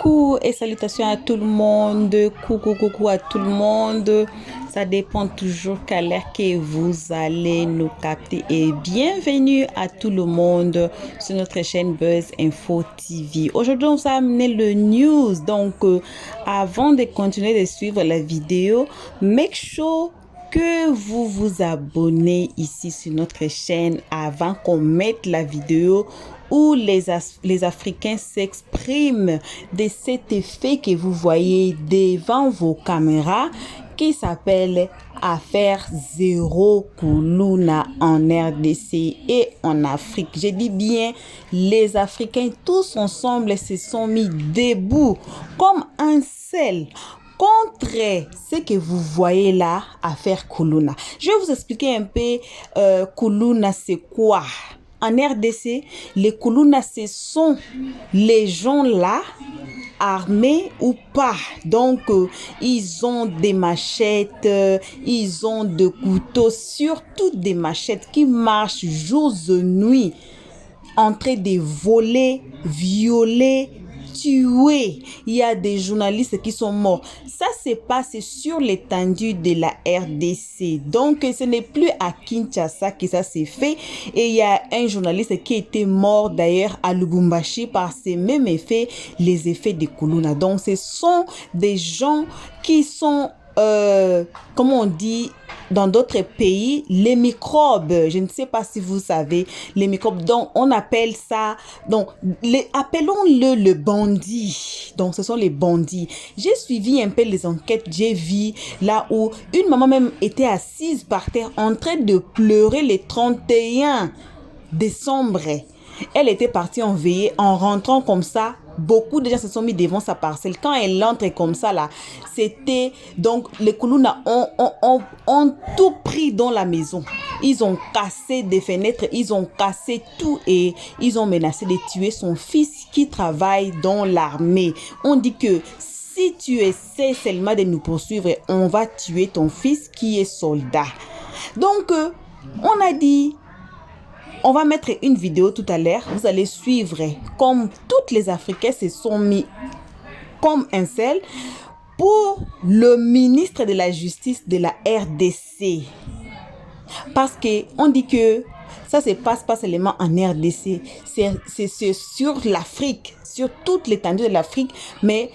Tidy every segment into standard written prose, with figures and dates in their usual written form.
Coucou et salutations à tout le monde. Coucou à tout le monde. Ça dépend toujours quelle l'heure que vous allez nous capter. Et bienvenue à tout le monde sur notre chaîne Buzz Info TV. Aujourd'hui, on va amener le news. Donc, avant de continuer de suivre la vidéo, make sure que vous vous abonnez ici sur notre chaîne avant qu'on mette la vidéo où les Africains s'expriment de cet effet que vous voyez devant vos caméras qui s'appelle Affaire Zéro Koulouna en RDC et en Afrique. Je dis bien, les Africains tous ensemble se sont mis debout comme un seul contre ce que vous voyez là, Affaire Koulouna. Je vais vous expliquer un peu Koulouna c'est quoi. En RDC, les Koulouna, ce sont les gens là, armés ou pas. Donc, ils ont des machettes, ils ont des couteaux, surtout des machettes qui marchent jour et nuit, en train de voler, violer, tuer. Il y a des journalistes qui sont morts. Ça se passe sur l'étendue de la RDC. Donc, ce n'est plus à Kinshasa que ça s'est fait. Et il y a un journaliste qui était mort d'ailleurs à Lubumbashi par ces mêmes effets, les effets de Koulouna. Donc, ce sont des gens qui sont, comment on dit, dans d'autres pays, les microbes, je ne sais pas si vous savez, les microbes, donc on appelle ça, donc appelons-le le bandit. Donc ce sont les bandits. J'ai suivi un peu les enquêtes, j'ai vu là où une maman même était assise par terre en train de pleurer le 31 décembre. Elle était partie en veillée, en rentrant comme ça. Beaucoup de gens se sont mis devant sa parcelle. Quand elle entre comme ça, là, c'était... Donc, les Koulouna ont tout pris dans la maison. Ils ont cassé des fenêtres, ils ont cassé tout et ils ont menacé de tuer son fils qui travaille dans l'armée. On dit que si tu essaies seulement de nous poursuivre, on va tuer ton fils qui est soldat. Donc, on a dit... On va mettre une vidéo tout à l'heure. Vous allez suivre comme toutes les Africains se sont mis comme un seul pour le ministre de la Justice de la RDC. Parce qu'on dit que ça se passe pas seulement en RDC. C'est sur l'Afrique, sur toute l'étendue de l'Afrique. Mais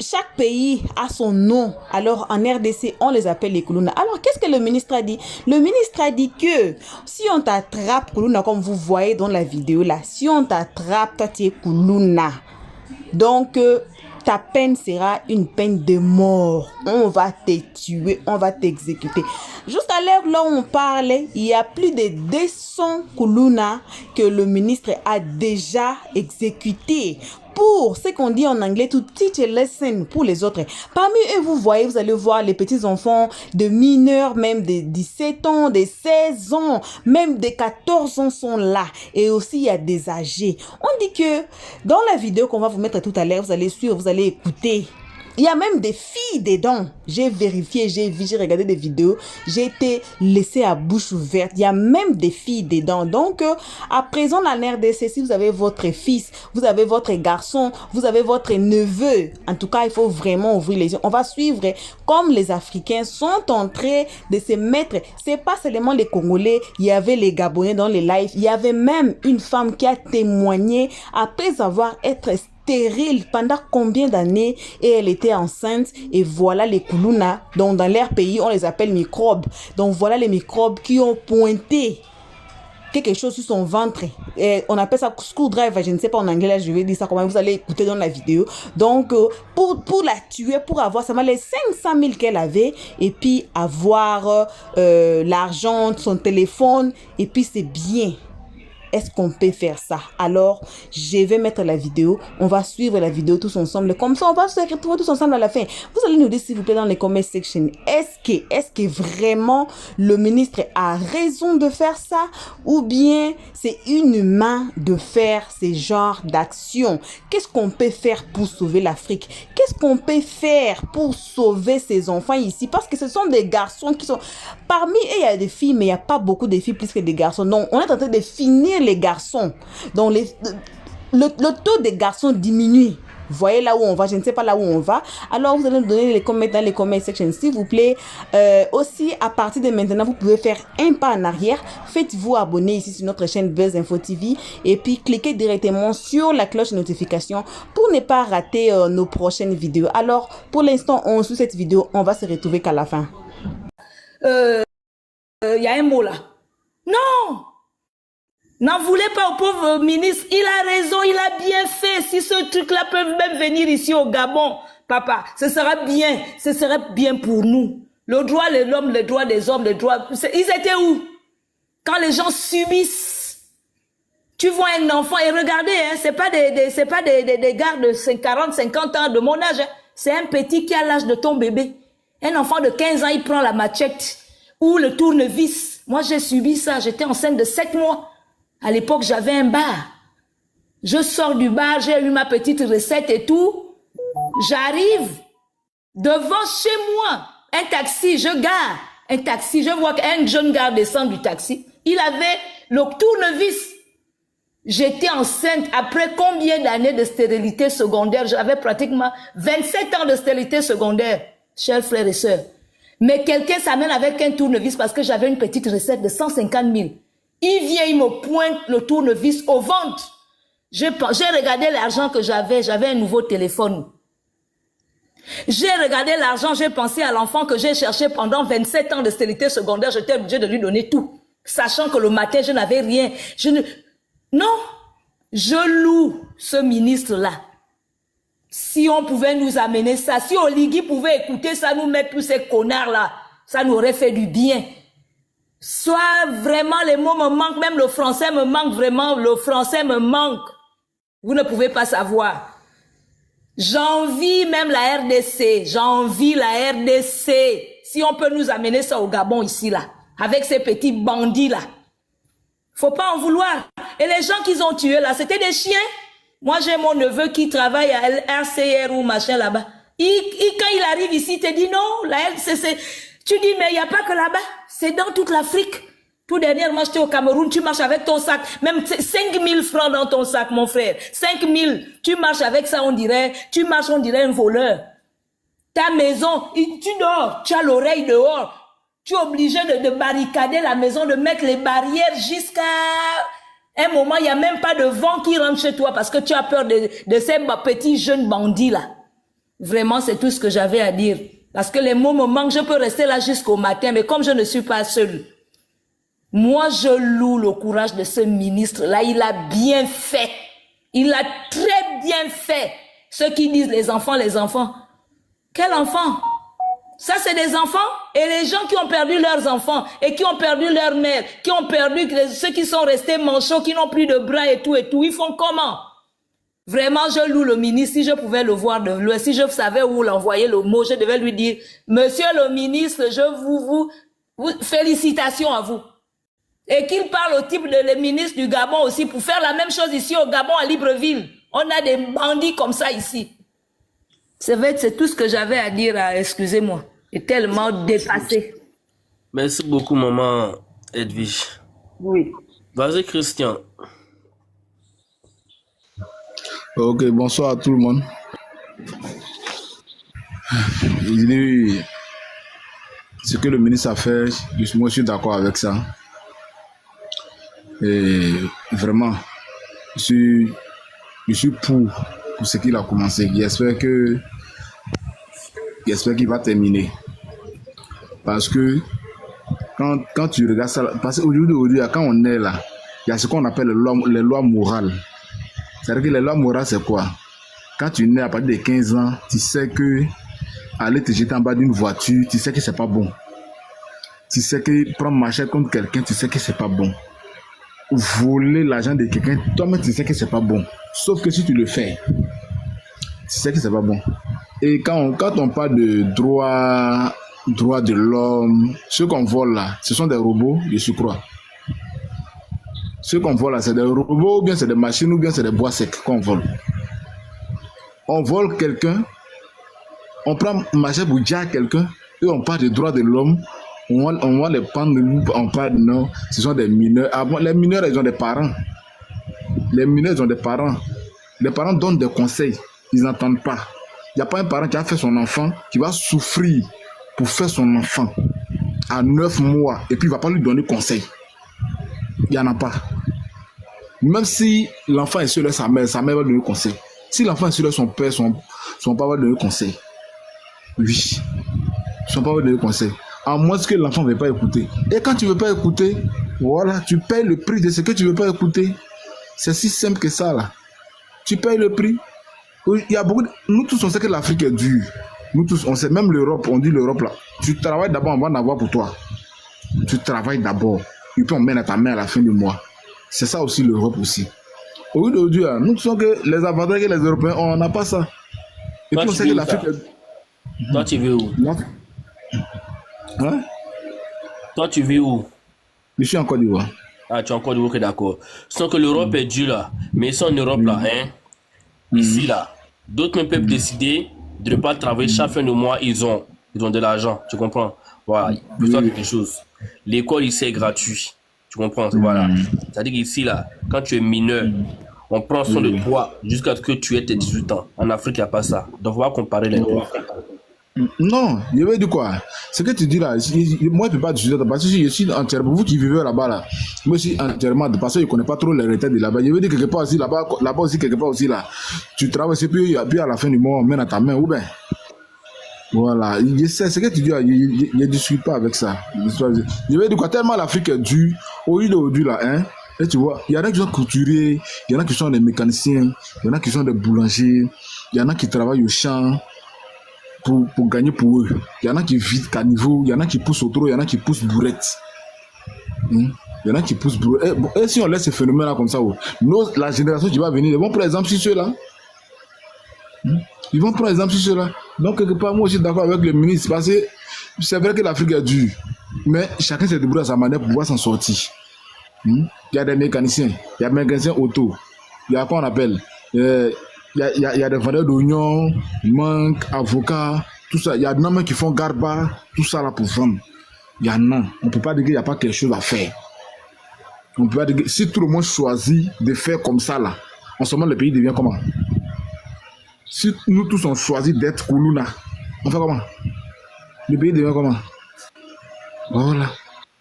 chaque pays a son nom. Alors, en RDC, on les appelle les Koulouna. Alors, qu'est-ce que le ministre a dit? Le ministre a dit que si on t'attrape Koulouna, comme vous voyez dans la vidéo là, si on t'attrape, toi tu es Koulouna. Donc, ta peine sera une peine de mort. On va te tuer, on va t'exécuter. Jusqu'à l'heure là où on parle, il y a plus de 200 Koulouna que le ministre a déjà exécuté. Pour ce qu'on dit en anglais, to teach a lesson pour les autres. Parmi eux, vous voyez, vous allez voir les petits enfants de mineurs, même de 17 ans, de 16 ans, même de 14 ans sont là. Et aussi, il y a des âgés. On dit que dans la vidéo qu'on va vous mettre tout à l'heure, vous allez suivre, vous allez écouter. Il y a même des filles dedans. J'ai vérifié, j'ai vu, j'ai regardé des vidéos. J'ai été laissée à bouche ouverte. Il y a même des filles dedans. Donc, à présent, dans la RDC, si vous avez votre fils, vous avez votre garçon, vous avez votre neveu, en tout cas, il faut vraiment ouvrir les yeux. On va suivre comme les Africains sont en train de se mettre. C'est pas seulement les Congolais. Il y avait les Gabonais dans les lives. Il y avait même une femme qui a témoigné après avoir été stérile pendant combien d'années et elle était enceinte. Et voilà les Koulouna, donc dans leur pays on les appelle microbes. Donc voilà les microbes qui ont pointé quelque chose sur son ventre. Et on appelle ça screwdriver, je ne sais pas en anglais, là, je vais dire ça comment vous allez écouter dans la vidéo. Donc pour la tuer, pour avoir seulement les 500 000 qu'elle avait et puis avoir l'argent, son téléphone et puis c'est bien. Est-ce qu'on peut faire ça? Alors, je vais mettre la vidéo. On va suivre la vidéo tous ensemble. Comme ça, on va se retrouver tous ensemble à la fin. Vous allez nous dire, s'il vous plaît, dans les comment section, est-ce que vraiment le ministre a raison de faire ça? Ou bien c'est inhumain de faire ce genre d'action? Qu'est-ce qu'on peut faire pour sauver l'Afrique? Qu'est-ce qu'on peut faire pour sauver ces enfants ici? Parce que ce sont des garçons qui sont... Parmi eux, il y a des filles, mais il n'y a pas beaucoup de filles plus que des garçons. Donc, on est en train de finir les garçons. Donc, le taux des garçons diminue. voyez là où on va, je ne sais pas là où on va. Alors, vous allez nous donner les commentaires dans les comment section, s'il vous plaît. Aussi, à partir de maintenant, vous pouvez faire un pas en arrière. Faites-vous abonner ici sur notre chaîne Buzz Info TV et puis cliquez directement sur la cloche de notification pour ne pas rater nos prochaines vidéos. Alors, pour l'instant, on suit cette vidéo. On va se retrouver qu'à la fin. Y a un mot là. Non! N'en voulez pas au pauvre ministre. Il a raison, il a bien fait. Si ce truc-là peut même venir ici au Gabon, papa, ce serait bien pour nous. Le droit de l'homme, le droit des hommes, le droit... Ils étaient où? Quand les gens subissent. Tu vois un enfant, et regardez, hein, c'est pas des gars de 40, 50 ans de mon âge. Hein. C'est un petit qui a l'âge de ton bébé. Un enfant de 15 ans, il prend la machette ou le tournevis. Moi, j'ai subi ça. J'étais enceinte de 7 mois. À l'époque, j'avais un bar. Je sors du bar, j'ai eu ma petite recette et tout. J'arrive devant chez moi. Un taxi, je gare. Un taxi, je vois qu'un jeune gars descend du taxi. Il avait le tournevis. J'étais enceinte après combien d'années de stérilité secondaire? J'avais pratiquement 27 ans de stérilité secondaire, chers frères et sœurs. Mais quelqu'un s'amène avec un tournevis parce que j'avais une petite recette de 150 000. Il vient, il me pointe le tournevis au ventre. J'ai regardé l'argent que j'avais un nouveau téléphone. J'ai regardé l'argent, j'ai pensé à l'enfant que j'ai cherché pendant 27 ans de stérilité secondaire. J'étais obligée de lui donner tout. Sachant que le matin, je n'avais rien. Non, je loue ce ministre-là. Si on pouvait nous amener ça, si Oligui pouvait écouter ça, nous mettre tous ces connards-là, ça nous aurait fait du bien. Soit vraiment les mots me manquent, même le français me manque vraiment, le français me manque. Vous ne pouvez pas savoir. J'envie même la RDC, j'envie la RDC. Si on peut nous amener ça au Gabon ici, là, avec ces petits bandits-là. Faut pas en vouloir. Et les gens qu'ils ont tués là, c'était des chiens. Moi, j'ai mon neveu qui travaille à RCR ou machin là-bas. Quand il arrive ici, il te dit non, la LCC. Tu dis, mais il n'y a pas que là-bas. C'est dans toute l'Afrique. Tout dernièrement, j'étais au Cameroun, tu marches avec ton sac. Même 5 000 francs dans ton sac, mon frère. 5 000. Tu marches avec ça, on dirait un voleur. Ta maison, tu dors, tu as l'oreille dehors. Tu es obligé de barricader la maison, de mettre les barrières jusqu'à un moment. Il n'y a même pas de vent qui rentre chez toi parce que tu as peur de ces petits jeunes bandits-là. Vraiment, c'est tout ce que j'avais à dire. Parce que les mots me manquent, je peux rester là jusqu'au matin, mais comme je ne suis pas seule, moi je loue le courage de ce ministre-là, il a bien fait. Il a très bien fait. Ceux qui disent les enfants. Quels enfants? Ça c'est des enfants? Et les gens qui ont perdu leurs enfants, et qui ont perdu leur mère, qui ont perdu ceux qui sont restés manchots, qui n'ont plus de bras et tout, ils font comment? Vraiment, je loue le ministre. Si je pouvais le voir de loin, si je savais où l'envoyer le mot, je devais lui dire, monsieur le ministre, félicitations à vous. Et qu'il parle au type de le ministre du Gabon aussi pour faire la même chose ici au Gabon à Libreville. On a des bandits comme ça ici. C'est tout ce que j'avais à dire, excusez-moi. Et tellement dépassé. Merci beaucoup, maman Edwige. Oui. Vas-y, Christian. Ok, bonsoir à tout le monde. Ce que le ministre a fait, moi je suis d'accord avec ça. Et vraiment, je suis pour ce qu'il a commencé. J'espère qu'il va terminer. Parce que quand tu regardes ça, parce qu'aujourd'hui, quand on est là, il y a ce qu'on appelle les lois morales. C'est-à-dire que les lois morales, c'est quoi? Quand tu nais à partir de 15 ans, tu sais que aller te jeter en bas d'une voiture, tu sais que c'est pas bon. Tu sais que prendre machette contre quelqu'un, tu sais que c'est pas bon. Voler l'argent de quelqu'un, toi-même tu sais que c'est pas bon. Sauf que si tu le fais, tu sais que c'est pas bon. Et quand on parle de droit de l'homme, ceux qu'on vole là, ce sont des robots, je crois. Ceux qu'on vole là, c'est des robots, ou bien c'est des machines, ou bien c'est des bois secs qu'on vole. On vole quelqu'un, on prend machette pour dire à quelqu'un, et on parle de droit de l'homme, on va les prendre, on parle non, ce sont des mineurs. Ah bon, les mineurs, ils ont des parents. Les mineurs, ils ont des parents. Les parents donnent des conseils. Ils n'entendent pas. Il n'y a pas un parent qui a fait son enfant, qui va souffrir pour faire son enfant à 9 mois et puis il ne va pas lui donner conseil. Il n'y en a pas. Même si l'enfant est seul avec sa mère va lui donner conseil. Si l'enfant est seul avec son père, son père va lui donner conseil. Oui. Son père va lui donner conseil. À moins que l'enfant ne veut pas écouter. Et quand tu ne veux pas écouter, voilà, tu payes le prix de ce que tu ne veux pas écouter. C'est si simple que ça, là. Tu payes le prix. Il y a beaucoup Nous tous, on sait que l'Afrique est dure. Nous tous, on sait, même l'Europe, on dit l'Europe, là. Tu travailles d'abord, on va en avoir pour toi. Tu travailles d'abord. Et puis on mène à ta main à la fin du mois. C'est ça aussi l'Europe aussi. Aujourd'hui, nous savons que les avantages que les Européens ont, on n'a pas ça. Et puis on sait que l'Afrique est... Toi, tu veux où? Hein? Toi, tu vis où? Je suis en Côte d'Ivoire. Ah, tu es en Côte d'Ivoire, d'accord. Sans que l'Europe est dure là. Mais ici en Europe là, hein. Ici là, d'autres même peuvent décider de ne pas travailler chaque fin de mois, ils ont de l'argent, tu comprends? Voilà, pour ça quelque chose. L'école ici est gratuite, tu comprends? Voilà. C'est-à-dire qu'ici là, quand tu es mineur, on prend soin de toi jusqu'à ce que tu aies tes 18 ans. En Afrique, il n'y a pas ça. Donc, on va comparer les deux. Non, je veux dire quoi? Ce que tu dis là, moi je ne peux pas discuter parce que je suis entièrement, vous qui vivez là-bas là, moi je suis entièrement, parce que je ne connais pas trop les retraites de là-bas. Je veux dire quelque part aussi, là-bas aussi, quelque part aussi là, tu travailles, c'est puis à la fin du mois, on met à ta main, ou bien. Voilà, je sais, ce que tu dis, je ne discute pas avec ça. Je veux dire quoi, tellement l'Afrique est dure, au lieu d'aujourd'hui là, hein, et tu vois, il y en a qui sont couturiers, il y en a qui sont des mécaniciens, il y en a qui sont des boulangers, il y en a qui travaillent au champ. Pour gagner pour eux. Il y en a qui vident caniveau, il y en a qui poussent au trot, il y en a qui poussent bourrette. Il y en a qui poussent bourrette. Et si on laisse ce phénomène-là comme ça, la génération qui va venir, ils vont prendre exemple sur ceux-là. Ils vont prendre exemple sur ceux-là. Donc, quelque part, moi, je suis d'accord avec le ministre, parce que c'est vrai que l'Afrique est dure, mais chacun s'est débrouillé à sa manière pour pouvoir s'en sortir. Il y a des mécaniciens, il y a des mécaniciens auto, il y a quoi on appelle il y a des vendeurs d'oignons, mangue, avocats, tout ça. Il y a des gens qui font garba, tout ça là pour vendre. Il y en a. On ne peut pas dire qu'il n'y a pas quelque chose à faire. On peut pas dire que si tout le monde choisit de faire comme ça là, en ce moment le pays devient comment? Si nous tous on choisit d'être Koulouna, on fait comment? Le pays devient comment? Voilà.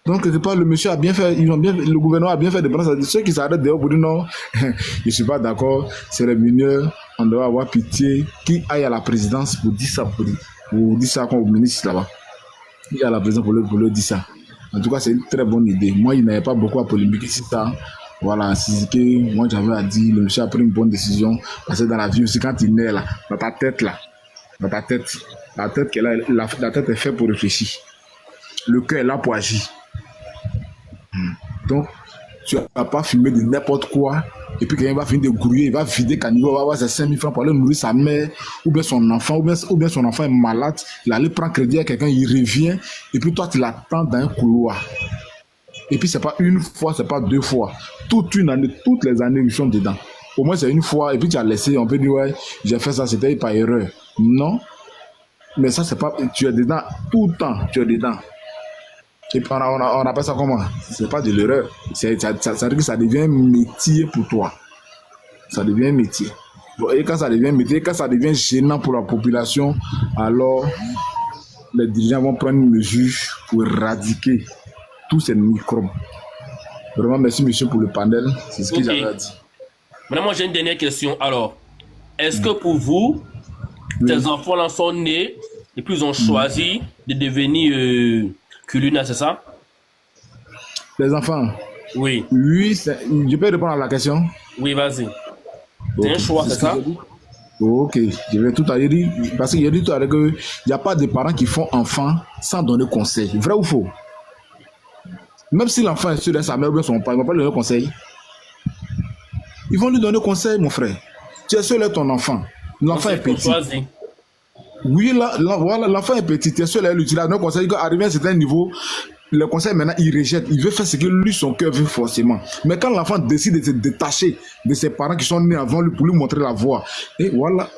Donc, quelque part, le monsieur a bien fait, le gouvernement a bien fait de prendre ça. Ceux qui s'arrêtent dehors pour dire non, je ne suis pas d'accord, c'est les mineurs, on doit avoir pitié, qui aille à la présidence pour dire ça, pour dire ça comme au ministre là-bas. Il y a la présidence pour leur dire ça. En tout cas, c'est une très bonne idée. Moi, il n'avait pas beaucoup à polémiquer sur ça. Voilà, c'est ce que moi j'avais à dire. Le monsieur a pris une bonne décision. Parce que dans la vie aussi, quand il naît là, dans ta tête là, la tête est faite pour réfléchir. Le cœur est là pour agir. Donc, tu vas pas filmer de n'importe quoi. Et puis quelqu'un va finir de grouiller, il va vider caniveau, il va avoir ses 5 000 francs pour aller nourrir sa mère, ou bien son enfant, ou bien son enfant est malade, il allait prendre crédit à quelqu'un, il revient, et puis toi tu l'attends dans un couloir. Et puis c'est pas une fois, c'est pas deux fois. Toute une année, toutes les années, ils sont dedans. Au moins c'est une fois, et puis tu as laissé, on peut dire ouais, j'ai fait ça, c'était par erreur. Non, mais ça c'est pas, tu es dedans tout le temps, tu es dedans. Et puis on appelle ça comment? C'est pas de l'erreur. Ça veut dire que ça devient un métier pour toi. Ça devient un métier. Et quand ça devient un métier, quand ça devient gênant pour la population, alors les dirigeants vont prendre une mesure pour éradiquer tous ces microbes. Vraiment, merci monsieur pour le panel. C'est ce que j'avais à dire. Maintenant, moi j'ai une dernière question. Alors, est-ce que pour vous, tes enfants là sont nés et puis ils ont choisi de devenir Kuluna, c'est ça? Les enfants? Oui. Oui, je peux répondre à la question? Oui, vas-y. C'est un choix, c'est ça? Ok, je vais tout à dire, parce qu'il a dit tout à l'heure qu'il n'y a pas de parents qui font enfant sans donner conseil. Vrai ou faux? Même si l'enfant est sûr de sa mère ou bien son père, ils ne vont pas lui donner conseil. Ils vont lui donner conseil, mon frère. Tu es seul avec ton enfant. L'enfant est petit. Oui, voilà, l'enfant est petit, tu es seul à lui. Tu as donné conseil, quand arrivé à un certain niveau, le conseil maintenant, il rejette. Il veut faire ce que lui, son cœur veut forcément. Mais quand l'enfant décide de se détacher de ses parents qui sont nés avant lui pour lui montrer la voie, et voilà,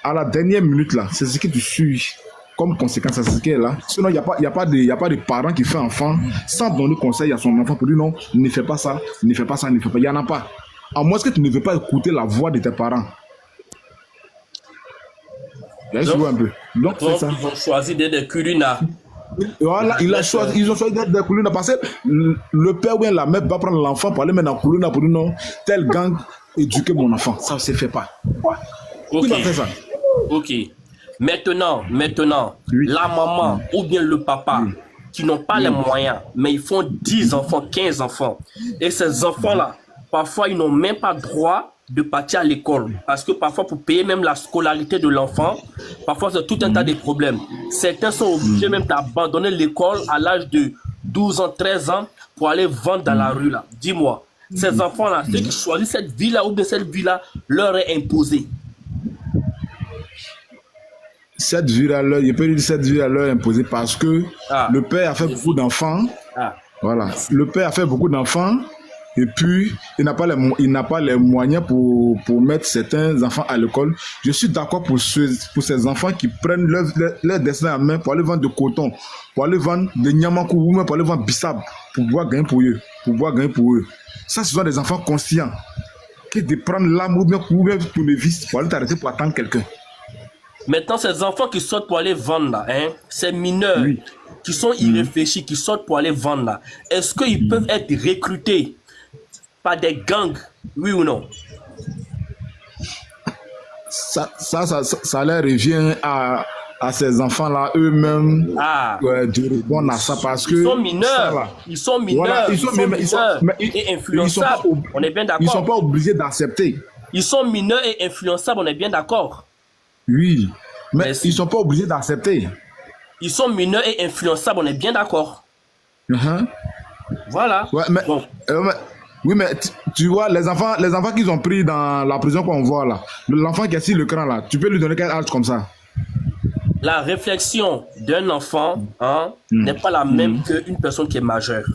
à la dernière minute là, c'est ce que tu suis comme conséquence à ce qui est là. Sinon, il n'y a pas de parents qui font enfant sans donner conseil à son enfant pour lui non, ne fais pas ça, ne fais pas ça, ne fais pas. Il n'y en a pas. À moins que tu ne veux pas écouter la voix de tes parents. Il a joué un peu. Donc, c'est ça. Ils ont choisi d'être des Kuluna. Voilà, ils ont choisi d'être des Kuluna parce que le père ou bien la mère va prendre l'enfant pour aller mettre dans Kuluna pour dire non, tel gang éduquer mon enfant. Ça ne se fait pas. Ok. Qui va faire ça? Ok. Maintenant, Oui. la maman ou bien le papa qui n'ont pas les moyens, mais ils font 10 enfants, 15 enfants. Et ces enfants-là, parfois, ils n'ont même pas droit de partir à l'école. Parce que parfois, pour payer même la scolarité de l'enfant, parfois, c'est tout un tas de problèmes. Certains sont obligés même d'abandonner l'école à l'âge de 12 ans, 13 ans pour aller vendre dans la rue, là. Dis-moi, ces enfants-là, ceux qui choisissent cette vie-là ou bien cette vie-là, leur est imposée. Cette vie-là, il peut dire cette vie-là leur imposée parce que le père a fait beaucoup d'enfants. Voilà. Le père a fait beaucoup d'enfants et puis il n'a pas les moyens pour mettre certains enfants à l'école. Je suis d'accord pour ces enfants qui prennent leur destin en main pour aller vendre du coton, pour aller vendre des nyamakou ou même pour aller vendre bissab pour pouvoir gagner pour eux. Ça, ce sont des enfants conscients qui de prendre l'âme ou bien pour le vice pour aller t'arrêter pour attendre quelqu'un. Maintenant, ces enfants qui sortent pour aller vendre là, hein, ces mineurs qui sont irréfléchis, qui sortent pour aller vendre là, est-ce qu'ils peuvent être recrutés par des gangs, oui ou non? Ça leur revient à ces enfants-là eux-mêmes de répondre à ça parce que... Ils sont mineurs et influençables, on est bien d'accord. Ils ne sont pas obligés d'accepter. Ils sont mineurs et influençables, on est bien d'accord. Oui, mais ils ne sont pas obligés d'accepter. Ils sont mineurs et influençables, on est bien d'accord. Voilà. Ouais, oui, mais tu vois, les enfants qu'ils ont pris dans la prison qu'on voit là, l'enfant qui est sur l'écran là, tu peux lui donner quel âge comme ça? La réflexion d'un enfant n'est pas la même qu'une personne qui est majeure.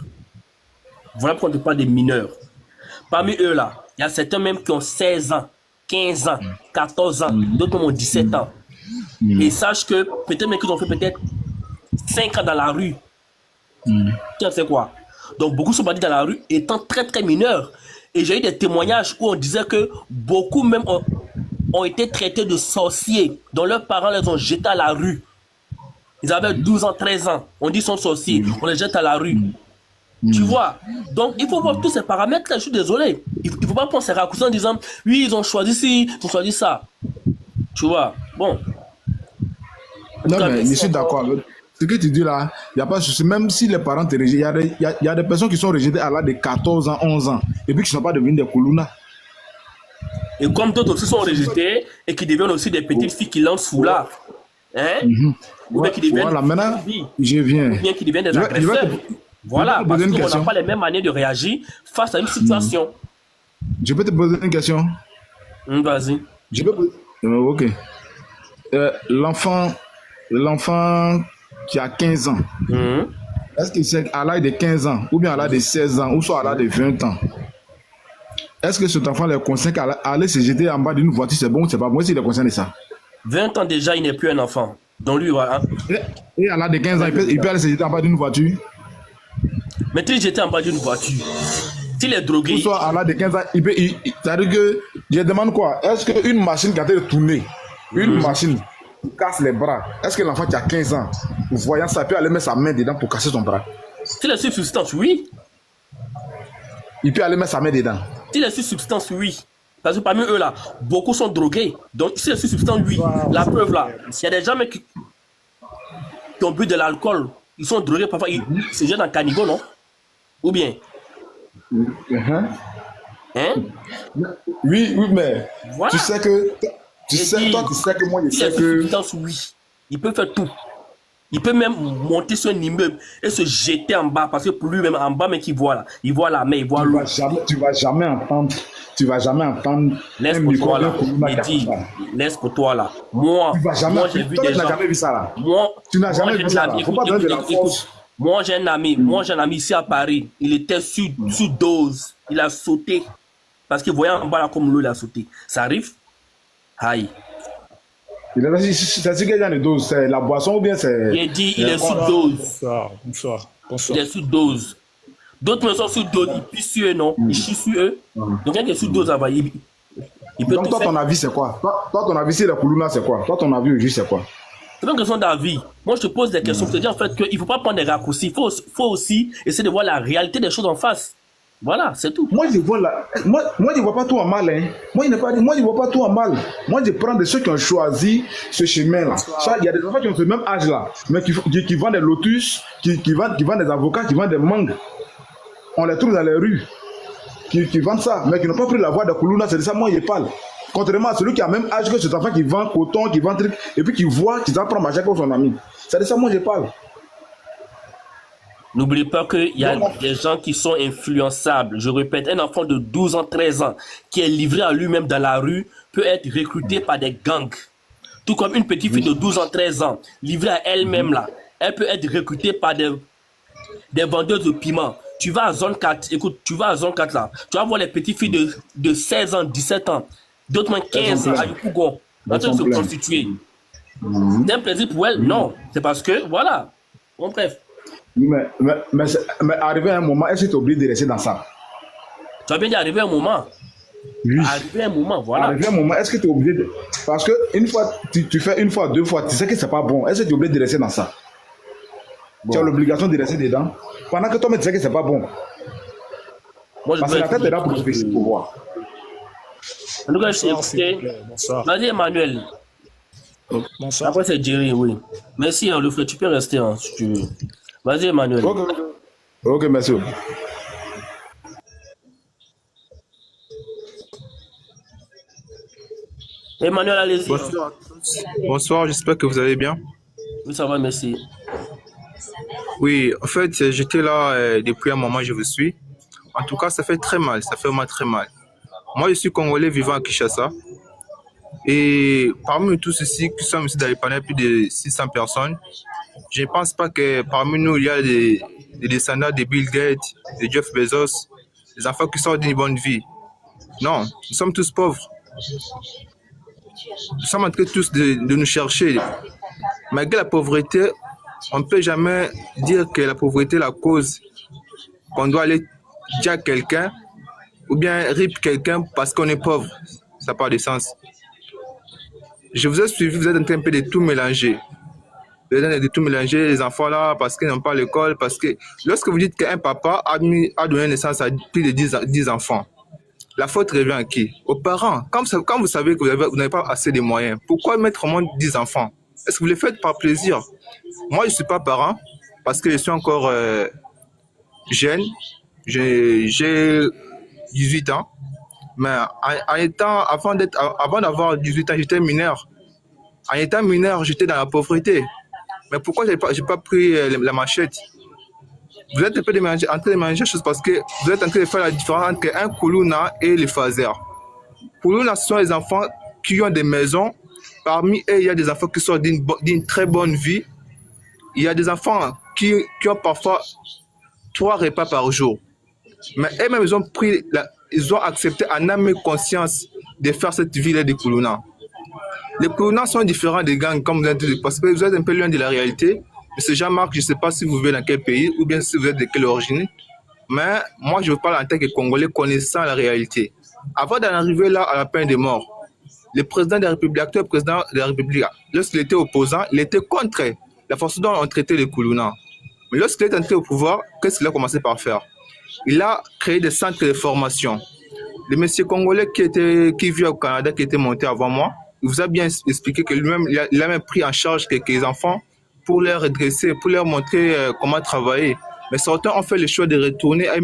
Voilà pourquoi on ne parle des mineurs. Parmi eux là, il y a certains même qui ont 16 ans. 15 ans, 14 ans, d'autres ont 17 ans. Et sache que peut-être même qu'ils ont fait peut-être 5 ans dans la rue. Tu sais quoi? Donc beaucoup sont partis dans la rue étant très très mineurs. Et j'ai eu des témoignages où on disait que beaucoup même ont été traités de sorciers, dont leurs parents les ont jetés à la rue. Ils avaient 12 ans, 13 ans. On dit qu'ils sont sorciers, on les jette à la rue. Tu vois, donc il faut voir tous ces paramètres là. Je suis désolé, il ne faut pas prendre ces raccourcis en disant oui, ils ont choisi ci, ils ont choisi ça. Tu vois, bon. Non, mais je suis d'accord. Ce que tu dis là, il n'y a pas de souci. Même si les parents te rejettent, il y a des personnes qui sont rejetées à l'âge de 14 ans, 11 ans, et puis qui ne sont pas devenues des Kuluna. Et comme d'autres aussi sont rejetés et qui deviennent aussi des petites filles qui lancent foulard. Hein? Ou bien qui deviennent voilà, maintenant, je viens. Ou bien qui deviennent des agresseurs. Voilà, parce qu'on n'a pas les mêmes manières de réagir face à une situation. Je peux te poser une question? Vas-y. Je peux poser... Ok. L'enfant qui a 15 ans, est-ce que c'est à l'âge de 15 ans, ou bien à l'âge de 16 ans, ou soit à l'âge de 20 ans? Est-ce que cet enfant est conscient qu'aller se jeter en bas d'une voiture, c'est bon ou c'est pas bon? Est-ce qu'il est conscient de ça? 20 ans déjà, il n'est plus un enfant. Donc lui, voilà. Et à l'âge de 15 ans, il peut aller se jeter en bas d'une voiture? Mais s'il jeté en bas d'une voiture, s'il est drogué... Ou soit à l'âge de 15 ans, c'est-à-dire que, je demande quoi? Est-ce qu'une machine qui a été tournée, une machine qui casse les bras, est-ce que l'enfant qui a 15 ans, voyant ça, peut aller mettre sa main dedans pour casser son bras? S'il est sur substance, oui. Il peut aller mettre sa main dedans. S'il est sur substance, oui. Parce que parmi eux là, beaucoup sont drogués. Donc s'il est sur substance, oui. La preuve là, il y a des gens qui ont bu de l'alcool. Ils sont drogués, parfois ils se jettent dans le caniveau, non? Ou bien? Hein? Oui, mais voilà. Tu sais que moi je sais que... Substance, oui. Il peut faire tout. Il peut même monter sur un immeuble et se jeter en bas parce que pour lui-même en bas, mais qu'il voit là, il voit la mer, il voit l'eau. Tu vas jamais entendre. Laisse pour toi là. Laisse pour toi là. Moi j'ai vu des gens. Jamais vu ça là. Tu n'as jamais vu ça là. Écoute. Moi j'ai un ami ici à Paris. Il était sous dose. Il a sauté parce qu'il voyait en bas là comme l'eau, il a sauté. Ça arrive? Aïe. C'est ce qu'il y a de dose, c'est la boisson ou bien c'est... Il dit il est sous dose. Bonsoir. Il est sous dose. D'autres me sont sous dose, ils pissent sur eux, non? Ils chient sur eux. Donc, quand il est sous dose, Il peut Donc, tout toi, faire. ton avis, c'est quoi? Toi, ton avis, si la Koulouna, c'est quoi? Toi, ton avis au juste, c'est quoi? C'est pas une question d'avis. Moi, je te pose des questions pour te dire en fait qu'il ne faut pas prendre des raccourcis. Faut aussi essayer de voir la réalité des choses en face. Voilà, c'est tout. Moi, je vois moi, je vois pas tout en mal. Hein. Moi, je vois pas tout en mal. Moi, je prends de ceux qui ont choisi ce chemin-là. Il y a des enfants qui ont ce même âge-là, mais qui vendent des lotus, qui vendent des avocats, qui vendent des mangues. On les trouve dans les rues, qui vendent ça, mais qui n'ont pas pris la voie de Koulouna. C'est de ça, moi, je parle. Contrairement à celui qui a le même âge que cet enfant qui vend coton, qui vend truc, et puis qui voit, qui s'en prend machin comme son ami. C'est de ça, moi, je parle. N'oubliez pas qu'il y a des gens qui sont influençables. Je répète, un enfant de 12 ans, 13 ans, qui est livré à lui-même dans la rue, peut être recruté par des gangs. Tout comme une petite fille de 12 ans, 13 ans, livrée à elle-même là, elle peut être recrutée par des vendeurs de piments. Tu vas à zone 4, écoute, tu vas à zone 4 là, tu vas voir les petites filles de 16 ans, 17 ans, d'autres moins 15 ans, à Yopougon, en train de se constituer. C'est un plaisir pour elle? Non. C'est parce que, voilà. Bon, bref. Mais arrivé à un moment, est-ce que tu es obligé de rester dans ça? Tu as bien dit arriver à un moment. Oui. Arriver à un moment, voilà. Arrivé à un moment, est-ce que tu es obligé de... Parce que une fois, tu fais une fois, deux fois, tu sais que c'est pas bon. Est-ce que tu es obligé de rester dans ça? Bon. Tu as l'obligation de rester dedans. Pendant que toi, tu sais que c'est pas bon. Moi, je parce que la tête est là pour voir. En tout cas, je t'ai écouté. Vas-y, Emmanuel. Bonsoir. Après, c'est Jerry, oui. Merci, hein, le frère. Tu peux rester, hein, si tu veux. Vas-y, Emmanuel. Ok, merci. Emmanuel, allez-y. Bonsoir à tous. Bonsoir, j'espère que vous allez bien. Oui, ça va, merci. Oui, en fait, j'étais là depuis un moment, je vous suis. En tout cas, ça fait très mal, ça fait vraiment très mal. Moi, je suis Congolais vivant à Kinshasa. Et parmi tous ceux qui sont ici dans les panels, plus de 600 personnes, je ne pense pas que parmi nous, il y a des descendants de Bill Gates, de Jeff Bezos, des enfants qui sortent d'une bonne vie. Non, nous sommes tous pauvres. Nous sommes en train tous de nous chercher. Malgré la pauvreté, on ne peut jamais dire que la pauvreté est la cause qu'on doit aller dire à quelqu'un ou bien rip quelqu'un parce qu'on est pauvre. Ça n'a pas de sens. Je vous ai suivi, vous êtes en train de tout mélanger. Vous êtes en train de tout mélanger, les enfants là, parce qu'ils n'ont pas l'école. Parce que lorsque vous dites qu'un papa a donné naissance à plus de 10 enfants, la faute revient à qui? Aux parents. Quand vous savez que vous n'avez pas assez de moyens, pourquoi mettre au monde 10 enfants? Est-ce que vous le faites par plaisir? Moi, je ne suis pas parent parce que je suis encore jeune. J'ai 18 ans. Mais avant d'avoir 18 ans, j'étais mineur. En étant mineur, j'étais dans la pauvreté. Mais pourquoi je n'ai pas pris la machette? Vous êtes un peu en train de manger des choses parce que vous êtes en train de faire la différence entre un Koulouna et les Fazer. Koulouna, ce sont les enfants qui ont des maisons. Parmi eux, il y a des enfants qui sont d'une très bonne vie. Il y a des enfants qui ont parfois 3 repas par jour. Mais eux-mêmes, ils ont accepté en âme et conscience de faire cette vie-là de Koulouna. Les Koulouna sont différents des gangs, comme vous avez dit, parce que vous êtes un peu loin de la réalité. Monsieur Jean-Marc, je ne sais pas si vous vivez dans quel pays ou bien si vous êtes de quelle origine. Mais moi, je vous parle en tant que Congolais connaissant la réalité. Avant d'en arriver là à la peine de mort, le président de la République, l'actuel président de la République, lorsqu'il était opposant, il était contre la façon dont on traitait les Koulouna. Mais lorsqu'il est entré au pouvoir, qu'est-ce qu'il a commencé par faire? Il a créé des centres de formation. Le monsieur congolais qui vit au Canada, qui était monté avant moi, il vous a bien expliqué que lui-même, il a même pris en charge quelques enfants pour les redresser, pour leur montrer comment travailler. Mais certains ont fait le choix de retourner à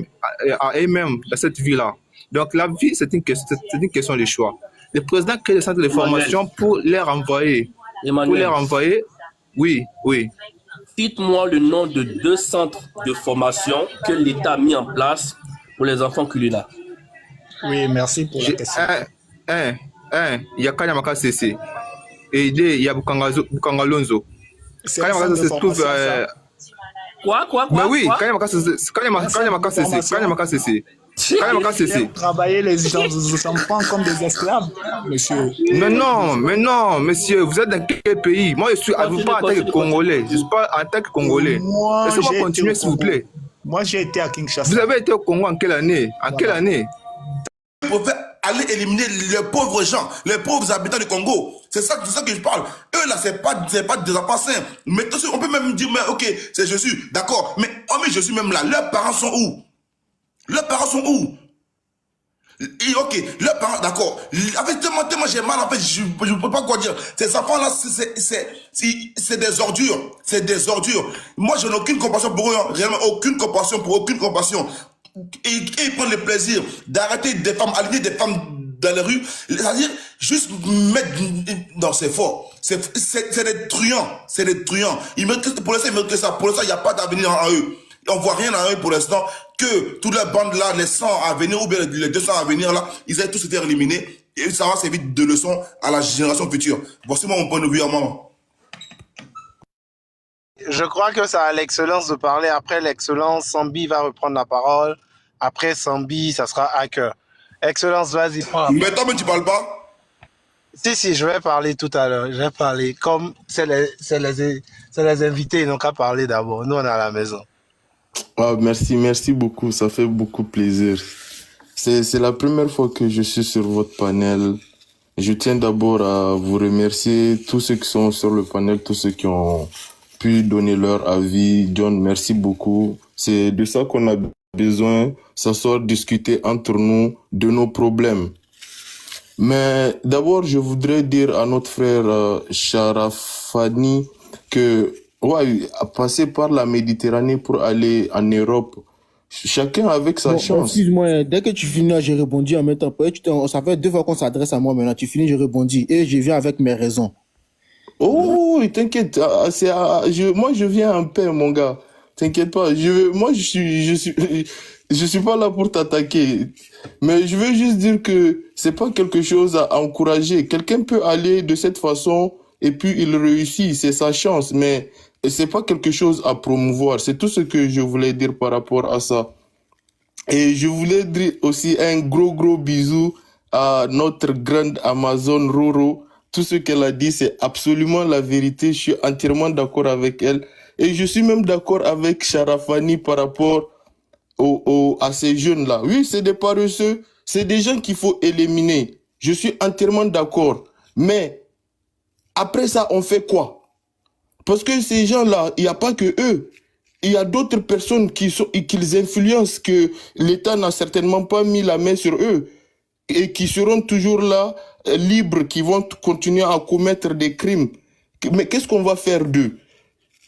eux-mêmes dans cette vie-là. Donc la vie, c'est une question de choix. Le président crée des centres de formation pour les renvoyer. Emmanuel. Pour les renvoyer, oui. Cite-moi le nom de 2 centres de formation que l'État a mis en place pour les enfants Koulouna. Oui, merci pour la question. Il y a Kanyamaka CC. Et il y a Bukangalonzo. C'est un centre de formation, ça. Quoi? Mais oui, Quoi? Kanyamaka CC. Travailler les enfants comme des esclaves, monsieur. Mais non, monsieur, vous êtes dans quel pays? Moi, je suis pas en tant que Congolais. Je suis pas en tant que Congolais. Laissez-moi continuer, s'il vous plaît. Moi, j'ai été à Kinshasa. Vous avez été au Congo en quelle année? aller éliminer les pauvres gens, les pauvres habitants du Congo. C'est ça que je parle. Eux là, c'est pas des enfants saints. Mais on peut même dire, mais ok, c'est Jésus, d'accord. Mais Jésus même là, leurs parents sont où? Leurs parents sont où? Et ok, leurs parents, d'accord. Avec tellement j'ai mal, en fait, je peux pas quoi dire. Ces enfants-là, c'est des ordures. C'est des ordures. Moi, je n'ai aucune compassion pour eux, hein. Réellement, aucune compassion pour aucune compassion. Et ils prennent le plaisir d'arrêter des femmes, aligner des femmes dans les rues, c'est-à-dire juste mettre... Non, c'est fort. C'est des truands. C'est des truands. Pour l'instant, ils méritent ça. Pour l'instant, il n'y a pas d'avenir en eux. On voit rien en eux pour l'instant. Que toute la bande là, les 100 à venir, ou bien les 200 à venir là, ils allaient tous se faire éliminer. Et ça va servir de leçon à la génération future. Voici mon point de vue à moi. Je crois que c'est à l'excellence de parler. Après l'excellence, Sambi va reprendre la parole. Après Sambi, ça sera Hacker. Excellence, vas-y, prends. Mais toi, mais tu parles pas? Si, je vais parler tout à l'heure. Je vais parler. Comme c'est les invités, ils n'ont qu'à parler d'abord. Nous, on est à la maison. Ah, merci beaucoup. Ça fait beaucoup plaisir. C'est la première fois que je suis sur votre panel. Je tiens d'abord à vous remercier, tous ceux qui sont sur le panel, tous ceux qui ont pu donner leur avis. John, merci beaucoup. C'est de ça qu'on a besoin, s'asseoir, discuter entre nous de nos problèmes. Mais d'abord, je voudrais dire à notre frère Sharafani que passer par la Méditerranée pour aller en Europe, chacun avec sa chance. Excuse-moi, dès que tu finis, j'ai répondu en même temps. Ça fait 2 fois qu'on s'adresse à moi maintenant. Tu finis, je rebondis. Et je viens avec mes raisons. Oh, t'inquiète. Moi, je viens en paix, mon gars. T'inquiète pas. Je suis pas là pour t'attaquer. Mais je veux juste dire que c'est pas quelque chose à encourager. Quelqu'un peut aller de cette façon et puis il réussit. C'est sa chance. Mais c'est pas quelque chose à promouvoir. C'est tout ce que je voulais dire par rapport à ça. Et je voulais dire aussi un gros bisou à notre grande Amazon Roro. Tout ce qu'elle a dit, c'est absolument la vérité. Je suis entièrement d'accord avec elle. Et je suis même d'accord avec Sharafani par rapport à ces jeunes-là. Oui, c'est des paresseux. C'est des gens qu'il faut éliminer. Je suis entièrement d'accord. Mais après ça, on fait quoi? Parce que ces gens-là, il n'y a pas que eux. Il y a d'autres personnes qu'ils influencent, que l'État n'a certainement pas mis la main sur eux et qui seront toujours là, libres, qui vont continuer à commettre des crimes. Mais qu'est-ce qu'on va faire d'eux?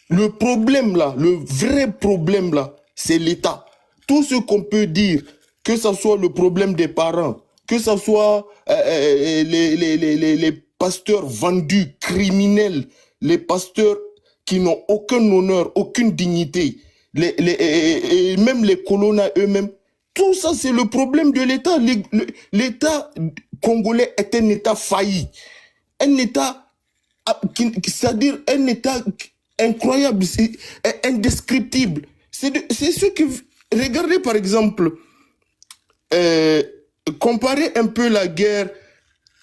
Le problème là, le vrai problème là, c'est l'État. Tout ce qu'on peut dire, que ça soit le problème des parents, que ça soit les pasteurs vendus, criminels, les pasteurs qui n'ont aucun honneur, aucune dignité, et même les colons eux-mêmes, tout ça c'est le problème de l'État. L'État congolais est un État failli, un État, c'est-à-dire un État incroyable, indescriptible. C'est ce que... Regardez par exemple, comparez un peu la guerre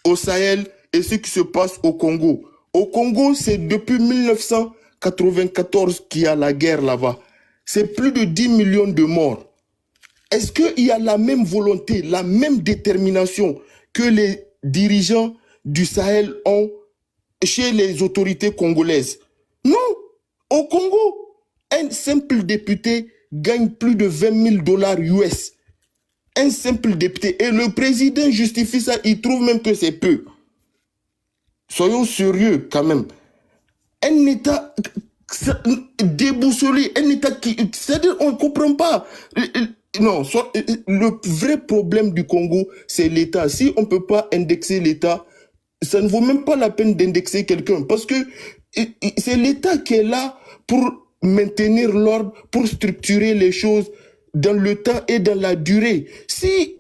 au Sahel et ce qui se passe au Congo. Au Congo, c'est depuis 1994 qu'il y a la guerre là-bas. C'est plus de 10 millions de morts. Est-ce qu'il y a la même volonté, la même détermination que les dirigeants du Sahel ont chez les autorités congolaises? Non. Au Congo, un simple député gagne plus de 20 000 $ US. Un simple député. Et le président justifie ça, il trouve même que c'est peu. Soyons sérieux quand même. Un État déboussolé, un État qui... C'est-à-dire, on ne comprend pas. Non, le vrai problème du Congo, c'est l'État. Si on ne peut pas indexer l'État, ça ne vaut même pas la peine d'indexer quelqu'un. Parce que c'est l'État qui est là pour maintenir l'ordre, pour structurer les choses dans le temps et dans la durée. Si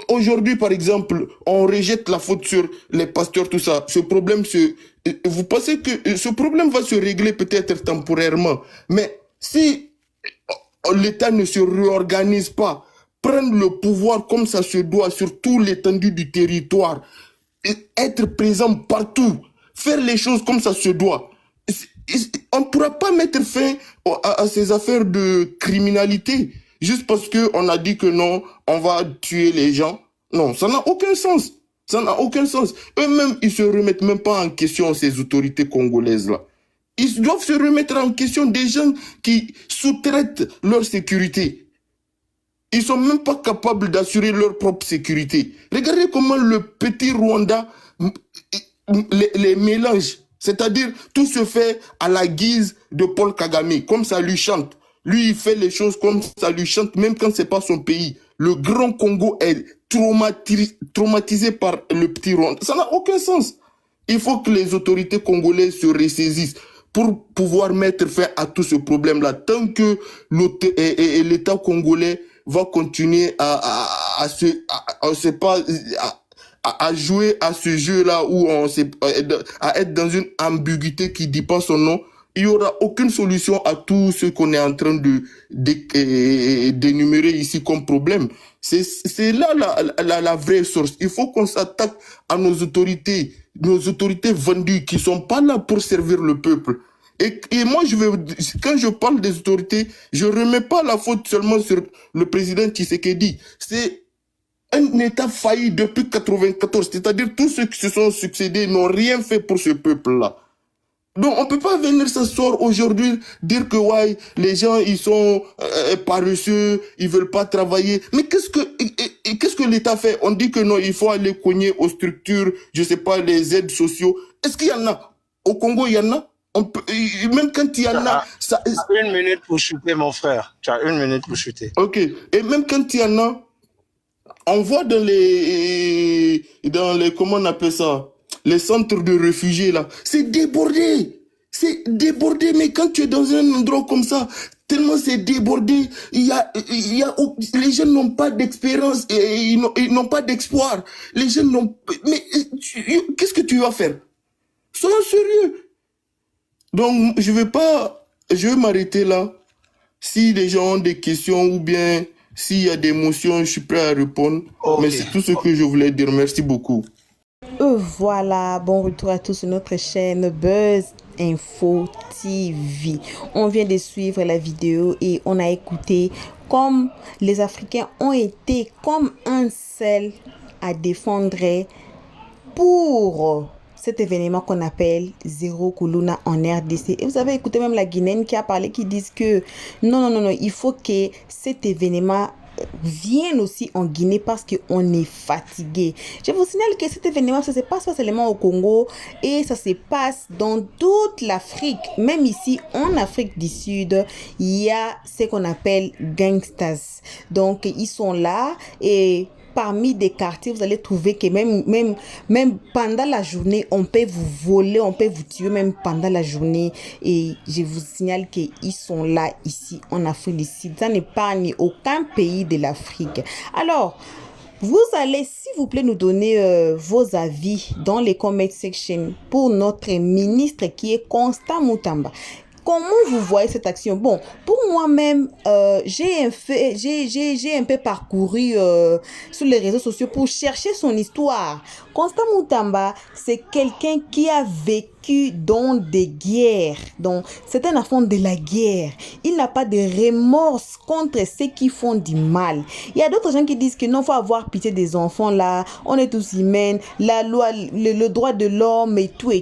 aujourd'hui, par exemple, on rejette la faute sur les pasteurs, tout ça, ce problème vous pensez que ce problème va se régler peut-être temporairement, mais si l'État ne se réorganise pas, prendre le pouvoir comme ça se doit sur tout l'étendue du territoire, être présent partout, faire les choses comme ça se doit, on ne pourra pas mettre fin à ces affaires de criminalité juste parce que on a dit que non, on va tuer les gens. Non, ça n'a aucun sens. Ça n'a aucun sens. Eux-mêmes, ils se remettent même pas en question, ces autorités congolaises-là. Ils doivent se remettre en question des gens qui sous-traitent leur sécurité. Ils sont même pas capables d'assurer leur propre sécurité. Regardez comment le petit Rwanda les mélange. C'est-à-dire, tout se fait à la guise de Paul Kagame, comme ça lui chante. Lui, il fait les choses comme ça lui chante, même quand c'est pas son pays. Le grand Congo est traumatisé par le petit Rwanda. Ça n'a aucun sens. Il faut que les autorités congolaises se ressaisissent pour pouvoir mettre fin à tout ce problème-là. Tant que l'État congolais va continuer à jouer à ce jeu-là où à être dans une ambiguïté qui dit pas son nom, il y aura aucune solution à tout ce qu'on est en train d'énumérer ici comme problème. C'est là la vraie source. Il faut qu'on s'attaque à nos autorités vendues qui sont pas là pour servir le peuple. Et moi, quand je parle des autorités, je remets pas la faute seulement sur le président Tshisekedi. C'est un État failli depuis 94. C'est-à-dire, tous ceux qui se sont succédés n'ont rien fait pour ce peuple-là. Donc, on peut pas venir s'asseoir aujourd'hui, dire que, ouais, les gens, ils sont paresseux, ils veulent pas travailler. Mais qu'est-ce que l'État fait? On dit que non, il faut aller cogner aux structures, je sais pas, les aides sociaux. Est-ce qu'il y en a? Au Congo, il y en a? Même quand il y en a... Tu as 1 minute pour chuter, mon frère. Tu as 1 minute pour chuter. Ok. Et même quand il y en a, on voit dans les comment on appelle ça? Les centres de réfugiés, là. C'est débordé. C'est débordé. Mais quand tu es dans un endroit comme ça, tellement c'est débordé, les jeunes n'ont pas d'expérience et ils n'ont pas d'espoir. Les jeunes n'ont... Mais qu'est-ce que tu vas faire? Sois sérieux. Donc, je vais m'arrêter là. Si les gens ont des questions ou bien s'il y a des motions, je suis prêt à répondre. Okay. Mais c'est tout ce que je voulais dire. Merci beaucoup. Voilà, bon retour à tous sur notre chaîne Buzz Info TV. On vient de suivre la vidéo et on a écouté comme les Africains ont été comme un seul à défendre pour cet événement qu'on appelle Zéro Kuluna en RDC. Et vous avez écouté même la Guinéenne qui a parlé, qui dit que non, il faut que cet événement vienne aussi en Guinée parce qu'on est fatigué. Je vous signale que cet événement, ça ne se passe pas seulement au Congo et ça se passe dans toute l'Afrique. Même ici, en Afrique du Sud, il y a ce qu'on appelle gangsters. Donc, ils sont là et parmi des quartiers, vous allez trouver que même pendant la journée, on peut vous voler, on peut vous tuer même pendant la journée. Et je vous signale qu'ils sont là, ici, en Afrique du Sud. Ça n'épargne aucun pays de l'Afrique. Alors, vous allez, s'il vous plaît, nous donner vos avis dans les comment section pour notre ministre qui est Constant Mutamba. Comment vous voyez cette action? Bon, pour moi-même, j'ai un peu parcouru sur les réseaux sociaux pour chercher son histoire. Constant Mutamba, c'est quelqu'un qui a vécu dans des guerres. Donc, c'est un enfant de la guerre. Il n'a pas de remords contre ceux qui font du mal. Il y a d'autres gens qui disent que non, il faut avoir pitié des enfants là. On est tous humains. La loi, le droit de l'homme et tout.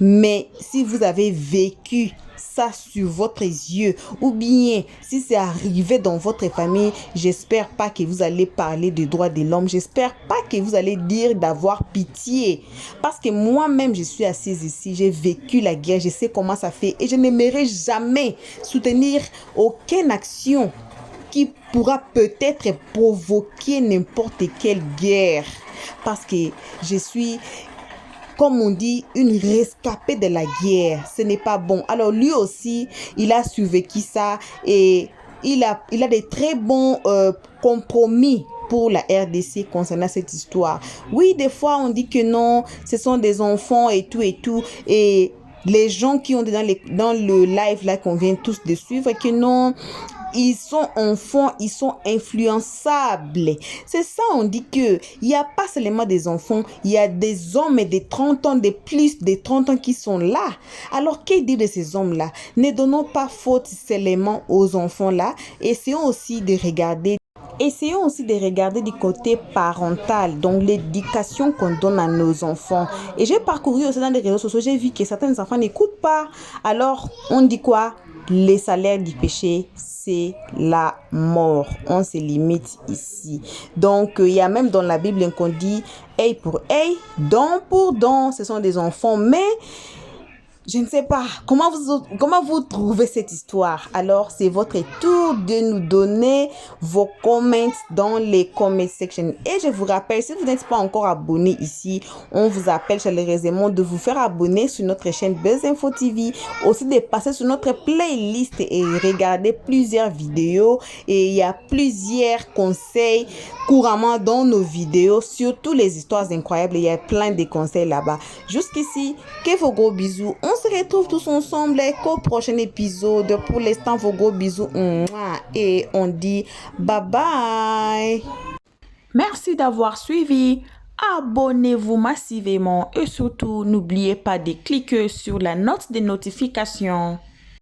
Mais si vous avez vécu ça sur votre yeux ou bien si c'est arrivé dans votre famille, j'espère pas que vous allez parler des droits de l'homme, j'espère pas que vous allez dire d'avoir pitié, parce que moi-même je suis assise ici, j'ai vécu la guerre, je sais comment ça fait et je n'aimerais jamais soutenir aucune action qui pourra peut-être provoquer n'importe quelle guerre, parce que je suis, comme on dit, une rescapée de la guerre. Ce n'est pas bon. Alors lui aussi, il a survécu ça et il a des très bons compromis pour la RDC concernant cette histoire. Oui, des fois on dit que non, ce sont des enfants et tout. Et les gens qui ont dans le live là qu'on vient tous de suivre, que non, ils sont enfants, ils sont influençables. C'est ça, on dit que il n'y a pas seulement des enfants, il y a des hommes de 30 ans, de plus de 30 ans qui sont là. Alors, qu'est-ce dire de ces hommes-là? Ne donnons pas faute seulement aux enfants-là. Essayons aussi de regarder essayons aussi de regarder du côté parental, donc l'éducation qu'on donne à nos enfants. Et j'ai parcouru aussi dans les réseaux sociaux, j'ai vu que certains enfants n'écoutent pas. Alors, on dit quoi? Les salaires du péché, c'est la mort. On se limite ici. Donc, il y a même dans la Bible qu'on dit œil pour œil, dent pour dent. Ce sont des enfants, mais je ne sais pas comment vous trouvez cette histoire. Alors, c'est votre tour de nous donner vos comments dans les comment section. Et je vous rappelle, si vous n'êtes pas encore abonné ici, on vous appelle chaleureusement de vous faire abonner sur notre chaîne Buzz Info TV. Aussi de passer sur notre playlist et regarder plusieurs vidéos. Et il y a plusieurs conseils couramment dans nos vidéos, surtout les histoires incroyables. Il y a plein de conseils là-bas. Jusqu'ici, que vos gros bisous. On se retrouve tous ensemble qu'au prochain épisode. Pour l'instant, vos gros bisous. Et on dit bye bye. Merci d'avoir suivi. Abonnez-vous massivement et surtout, n'oubliez pas de cliquer sur la note de notification.